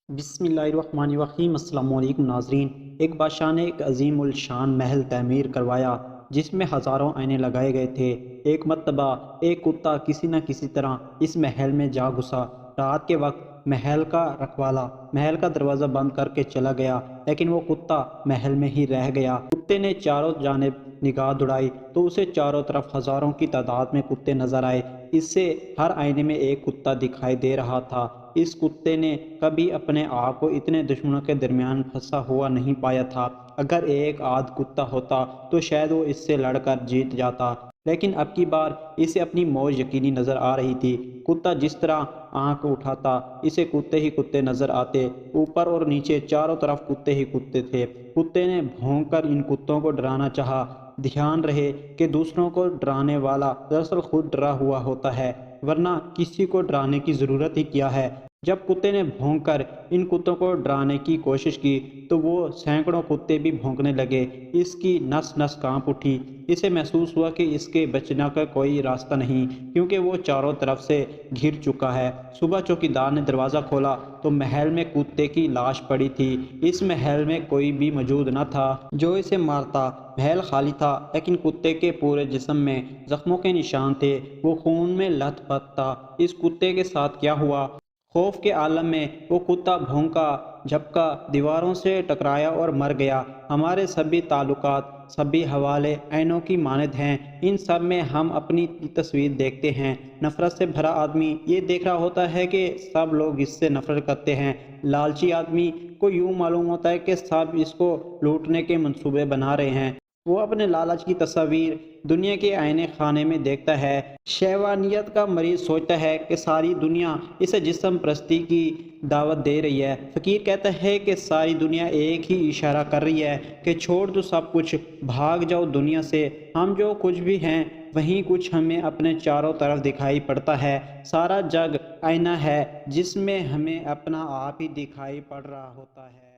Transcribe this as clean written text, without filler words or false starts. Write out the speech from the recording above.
بسم اللہ الرحمن الرحیم۔ السلام علیکم ناظرین۔ ایک بادشاہ نے ایک عظیم الشان محل تعمیر کروایا جس میں ہزاروں آئینے لگائے گئے تھے۔ ایک مرتبہ ایک کتا کسی نہ کسی طرح اس محل میں جا گھسا۔ رات کے وقت محل کا رکھوالا محل کا دروازہ بند کر کے چلا گیا، لیکن وہ کتا محل میں ہی رہ گیا۔ کتے نے چاروں جانب نگاہ دوڑائی تو اسے چاروں طرف ہزاروں کی تعداد میں کتے نظر آئے۔ اس سے ہر آئینے میں ایک کتا دکھائی دے رہا تھا۔ اس کتے نے کبھی اپنے آپ کو اتنے دشمنوں کے درمیان پھنسا ہوا نہیں پایا تھا۔ اگر ایک آدھ کتا ہوتا تو شاید وہ اس سے لڑ کر جیت جاتا، لیکن اب کی بار اسے اپنی موت یقینی نظر آ رہی تھی۔ کتا جس طرح آنکھ اٹھاتا اسے کتے ہی کتے نظر آتے۔ اوپر اور نیچے چاروں طرف کتے ہی کتے تھے۔ کتے نے بھونک کر ان کتوں کو ڈرانا چاہا۔ دھیان رہے کہ دوسروں کو ڈرانے والا دراصل خود ڈرا ہوا ہوتا ہے، ورنہ کسی کو ڈرانے کی ضرورت ہی کیا ہے۔ جب کتے نے بھونک کر ان کتوں کو ڈرانے کی کوشش کی تو وہ سینکڑوں کتے بھی بھونکنے لگے۔ اس کی نس نس کانپ اٹھی۔ اسے محسوس ہوا کہ اس کے بچنے کا کوئی راستہ نہیں، کیونکہ وہ چاروں طرف سے گھر چکا ہے۔ صبح چوکیدار نے دروازہ کھولا تو محل میں کتے کی لاش پڑی تھی۔ اس محل میں کوئی بھی موجود نہ تھا جو اسے مارتا۔ محل خالی تھا، لیکن کتے کے پورے جسم میں زخموں کے نشان تھے۔ وہ خون میں لت پت تھا۔ اس کتے کے ساتھ کیا ہوا؟ خوف کے عالم میں وہ کتا بھونکا، جھپکا، دیواروں سے ٹکرایا اور مر گیا۔ ہمارے سبھی تعلقات، سبھی حوالے آئینوں کی مانند ہیں۔ ان سب میں ہم اپنی تصویر دیکھتے ہیں۔ نفرت سے بھرا آدمی یہ دیکھ رہا ہوتا ہے کہ سب لوگ اس سے نفرت کرتے ہیں۔ لالچی آدمی کو یوں معلوم ہوتا ہے کہ سب اس کو لوٹنے کے منصوبے بنا رہے ہیں۔ وہ اپنے لالچ کی تصاویر دنیا کے آئینے خانے میں دیکھتا ہے۔ شیطانیت کا مریض سوچتا ہے کہ ساری دنیا اسے جسم پرستی کی دعوت دے رہی ہے۔ فقیر کہتا ہے کہ ساری دنیا ایک ہی اشارہ کر رہی ہے کہ چھوڑ دو سب کچھ، بھاگ جاؤ دنیا سے۔ ہم جو کچھ بھی ہیں وہی کچھ ہمیں اپنے چاروں طرف دکھائی پڑتا ہے۔ سارا جگ آئینہ ہے جس میں ہمیں اپنا آپ ہی دکھائی پڑ رہا ہوتا ہے۔